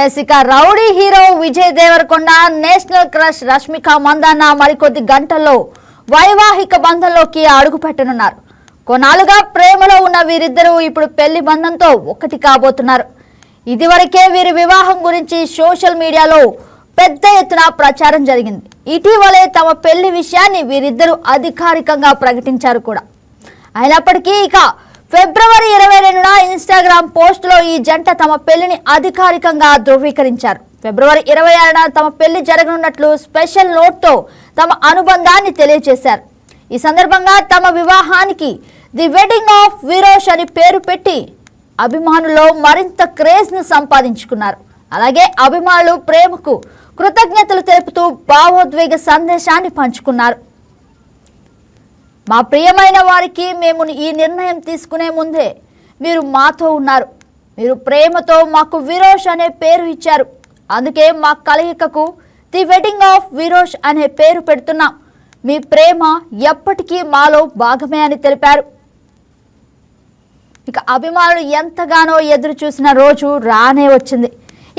ఇక rowdy hero Vijay Deverakonda national crush Rashmika Mandanna మరికొద్ది గంటల్లో వైవాహిక బంధంలోకి అడుగు పెట్టనున్నారు. కొన్నాళ్ళుగా ప్రేమలో ఉన్న వీరిద్దరూ ఇప్పుడు పెళ్లి బంధంతో ఒక్కటి కాబోతున్నారు. ఇదివరకే వీరి వివాహం గురించి సోషల్ మీడియాలో పెద్ద ఎత్తున ప్రచారం జరిగింది. ఇటీవలే తమ పెళ్లి విషయాన్ని వీరిద్దరూ అధికారికంగా ప్రకటించారు కూడా. అయినప్పటికీ ఇక ఫిబ్రవరి 22న ఇన్స్టాగ్రామ్ పోస్టులో ఈ జంట తమ పెళ్లిని అధికారికంగా ధృవీకరించారు. ఫిబ్రవరి 26న తమ పెళ్లి జరగనున్నట్లు స్పెషల్ నోట్తో తమ అనుబంధాన్ని తెలియజేశారు. ఈ సందర్భంగా తమ వివాహానికి ది వెడ్డింగ్ ఆఫ్ విరోష్ అని పేరు పెట్టి అభిమానుల్లో మరింత క్రేజ్ ను సంపాదించుకున్నారు. అలాగే అభిమానులు ప్రేమకు కృతజ్ఞతలు తెలుపుతూ భావోద్వేగ సందేశాన్ని పంచుకున్నారు. మా ప్రియమైన వారికి మేము ఈ నిర్ణయం తీసుకునే ముందే మీరు మాతో ఉన్నారు. మీరు ప్రేమతో మాకు విరోష్ అనే పేరు ఇచ్చారు. అందుకే మా కలయికకు ది వెడ్డింగ్ ఆఫ్ విరోష్ అనే పేరు పెడుతున్నాం. మీ ప్రేమ ఎప్పటికీ మాలో భాగమే అని తెలిపారు. ఇక అభిమానులు ఎంతగానో ఎదురు చూసిన రోజు రానే వచ్చింది.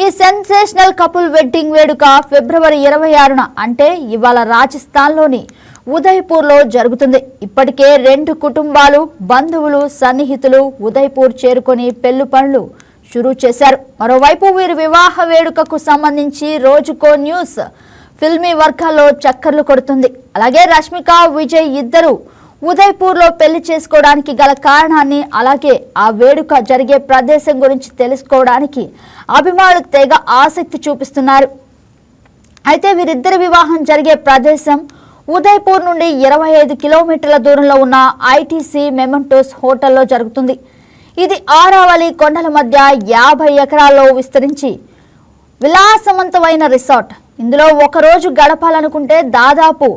ఈ సెన్సేషనల్ కపుల్ వెడ్డింగ్ వేడుక ఫిబ్రవరి 26న అంటే ఇవాళ రాజస్థాన్లోని ఉదయ్పూర్లో జరుగుతుంది. ఇప్పటికే 2 కుటుంబాలు, బంధువులు, సన్నిహితులు ఉదయ్పూర్ చేరుకొని పెళ్లి పనులు షురూ చేశారు. మరోవైపు వీరి వివాహ వేడుకకు సంబంధించి రోజుకో న్యూస్ ఫిల్మీ వర్గాల్లో చక్కర్లు కొడుతుంది. అలాగే రష్మిక, విజయ్ ఇద్దరు ఉదయ్పూర్లో పెళ్లి చేసుకోవడానికి గల కారణాన్ని, అలాగే ఆ వేడుక జరిగే ప్రదేశం గురించి తెలుసుకోవడానికి అభిమానులు తెగ ఆసక్తి చూపిస్తున్నారు. అయితే వీరిద్దరి వివాహం జరిగే ప్రదేశం ఉదయ్పూర్ నుండి 25 కిలోమీటర్ల దూరంలో ఉన్న ఐటీసీ మెమెంటోస్ హోటల్లో జరుగుతుంది. ఇది ఆరావళి కొండల మధ్య 50 ఎకరాల్లో విస్తరించి విలాసవంతమైన రిసార్ట్. ఇందులో ఒకరోజు గడపాలనుకుంటే దాదాపు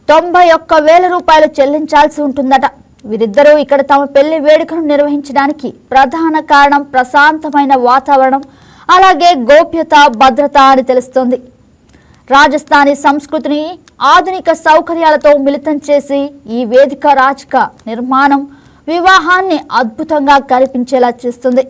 91,000 రూపాయలు చెల్లించాల్సి ఉంటుందట. వీరిద్దరూ ఇక్కడ తమ పెళ్లి వేడుకను నిర్వహించడానికి ప్రధాన కారణం ప్రశాంతమైన వాతావరణం, అలాగే గోప్యత, భద్రత అని తెలుస్తోంది. రాజస్థానీ సంస్కృతిని ఆధునిక సౌకర్యాలతో మిళితం చేసి ఈ వేదిక రాజక నిర్మాణం వివాహాన్ని అద్భుతంగా కనిపించేలా చేస్తుంది.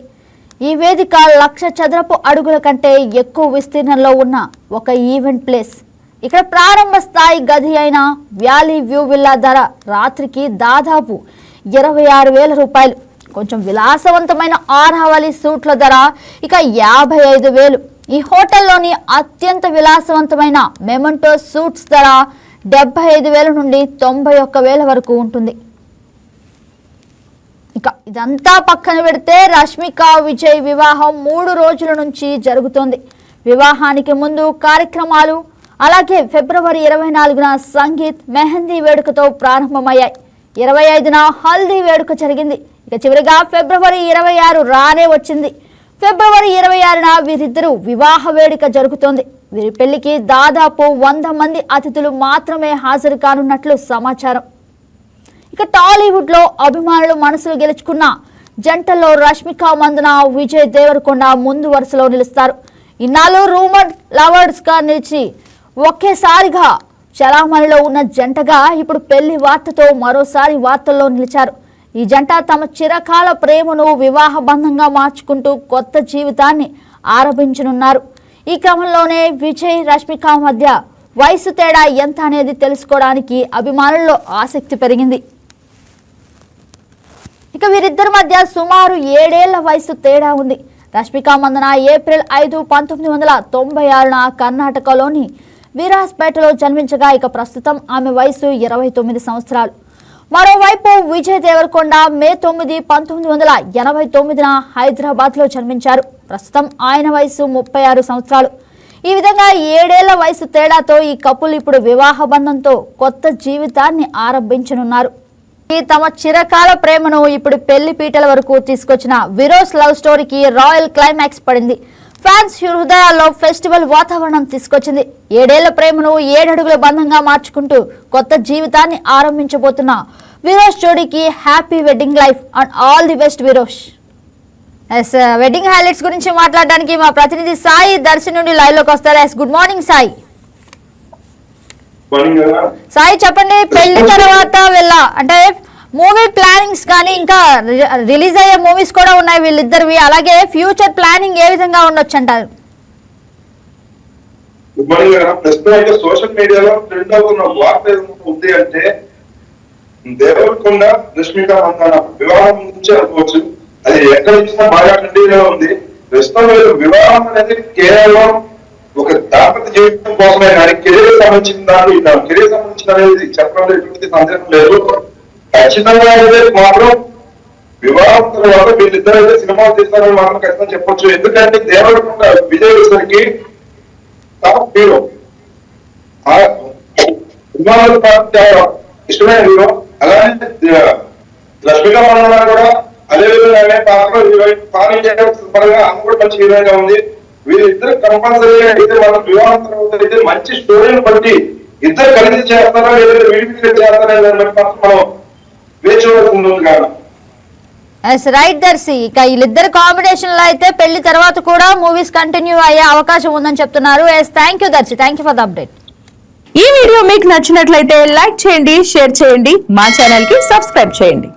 ఈ వేదిక 1,00,000 చదరపు అడుగుల కంటే ఎక్కువ విస్తీర్ణంలో ఉన్న ఒక ఈవెంట్ ప్లేస్. ఇక్కడ ప్రారంభ స్థాయి గది అయిన వ్యాలీ వ్యూ విల్లా ధర రాత్రికి దాదాపు 26,000 రూపాయలు. కొంచెం విలాసవంతమైన ఆరావళి సూట్ల ధర ఇక 55,000. ఈ హోటల్లోని అత్యంత విలాసవంతమైన మెమెంటో సూట్స్ ధర 75,000 నుండి 91,000 వరకు ఉంటుంది. ఇక ఇదంతా పక్కన పెడితే రష్మిక, విజయ్ వివాహం 3 రోజుల నుంచి జరుగుతోంది. వివాహానికి ముందు కార్యక్రమాలు, అలాగే ఫిబ్రవరి 24న సంగీత్, మెహందీ వేడుకతో ప్రారంభమయ్యాయి. 25న హల్దీ వేడుక జరిగింది. ఇక చివరిగా ఫిబ్రవరి 26 రానే వచ్చింది. ఫిబ్రవరి 26న వీరిద్దరూ వివాహ వేడుక జరుగుతోంది. వీరి పెళ్లికి దాదాపు 100 మంది అతిథులు మాత్రమే హాజరు కానున్నట్లు సమాచారం. ఇక టాలీవుడ్ లో అభిమానులు మనసులు గెలుచుకున్న జంటల్లో రష్మిక మందన, విజయ్ దేవరకొండ ముందు వరుసలో నిలుస్తారు. ఇన్నాళ్ళు రూమర్ లవర్స్ గా నిలిచి ఒకేసారిగా చలామణిలో ఉన్న జంటగా ఇప్పుడు పెళ్లి వార్తతో మరోసారి వార్తల్లో నిలిచారు. ఈ జంట తమ చిరకాల ప్రేమను వివాహ బంధంగా మార్చుకుంటూ కొత్త జీవితాన్ని ఆరంభించనున్నారు. ఈ క్రమంలోనే విజయ్, రష్మిక మధ్య వయసు తేడా ఎంత అనేది తెలుసుకోవడానికి అభిమానుల్లో ఆసక్తి పెరిగింది. ఇక వీరిద్దరి మధ్య సుమారు 7 ఏళ్ల వయసు తేడా ఉంది. రష్మిక మందన ఏప్రిల్ 5, 1996న కర్ణాటకలోని వీరాస్పేటలో జన్మించగా ఇక ప్రస్తుతం ఆమె వయసు 29 సంవత్సరాలు. మరోవైపు విజయ్ దేవరకొండ మే 9, 1989న హైదరాబాద్లో జన్మించారు. ప్రస్తుతం ఆయన వయసు 36 సంవత్సరాలు. ఈ విధంగా 7 ఏళ్ల వయసు తేడాతో ఈ కపుల్ ఇప్పుడు వివాహ బంధంతో కొత్త జీవితాన్ని ఆరంభించనున్నారు. తమ చిరకాల ప్రేమను ఇప్పుడు పెళ్లి పీటల వరకు తీసుకొచ్చిన విరోష్ లవ్ స్టోరీకి రాయల్ క్లైమాక్స్ పడింది. ఫ్యాన్స్ హృదయాల్లో ఫెస్టివల్ వాతావరణం తీసుకొచ్చింది. 7 ఏళ్ల ప్రేమను 7 అడుగుల బంధంగా మార్చుకుంటూ కొత్త జీవితాన్ని ఆరంభించబోతున్న విరోష్ జోడీకి happy wedding life and all the best Virosh. Wedding highlights గురించి మాట్లాడడానికి మా ప్రతినిధి సాయి దర్శన్ నుండి లైవ్ లోకి వస్తారు. Good morning Sai. సాయి చెప్పండి, పెళ్లి తర్వాత అంటే మూవీ ప్లానింగ్స్ కానీ ఇంకా రిలీజ్ అయ్యే మూవీస్ కూడా ఉన్నాయి వీళ్ళిద్దరివి, అలాగే ఫ్యూచర్ ప్లానింగ్ ఏ విధంగా ఉండొచ్చు అంటారు? Good morning madam. ప్రస్తుతం అయితే సోషల్ మీడియాలో ట్రెండ్ అవుతున్న వార్త ఏదైనా ఉంది అంటే దేవరకొండ రష్మిక మందన వివాహం గురించి అనుకోవచ్చు. అది ఎక్కడ ఇచ్చినా బాగా ట్రెండింగ్గా ఉంది. ప్రస్తుతం వివాహం అనేది కేవలం ఒక దాంపత్య జీవితం కోసమే కానీ కెరీర్ సంబంధించిన దాంట్లో కెరీర్ సంబంధించిన అనేది చెప్పడంలో ఎటువంటి సందేహం లేదు. ఖచ్చితంగా అయితే మాత్రం వివాహం తర్వాత వీళ్ళిద్దరు అయితే సినిమాలు తీస్తారని మాత్రం ఖచ్చితంగా చెప్పొచ్చు. ఎందుకంటే దేవరకొండ విజయ్ వచ్చేసరికి టాప్ హీరో, ఇష్టమైన హీరో. అలానే రష్మిక మందన కూడా అదే విధంగా పరంగా ఆమె కూడా మంచి హీరోయిన్ గా ఉంది. వీళ్ళిద్దరు కంపల్సరీగా అయితే మనం వివాహం తర్వాత అయితే మంచి స్టోరీని బట్టి ఇద్దరు కలిసి చేస్తారా లేదా విడివిడిగా చేస్తారా దాన్ని బట్టి మాత్రం మనం వేచి చూడాల్సి ఉంటుంది కదా. రైట్ దర్శి, ఇక వీళ్ళిద్దరు కాంబినేషన్ లో అయితే పెళ్లి తర్వాత కూడా మూవీస్ కంటిన్యూ అయ్యే అవకాశం ఉందని చెప్తున్నారు. Thank you Darshi, thank you for the update. ఈ వీడియో మీకు నచ్చినట్లయితే లైక్ చేయండి, షేర్ చేయండి, మా ఛానల్ కి సబ్స్క్రైబ్ చేయండి.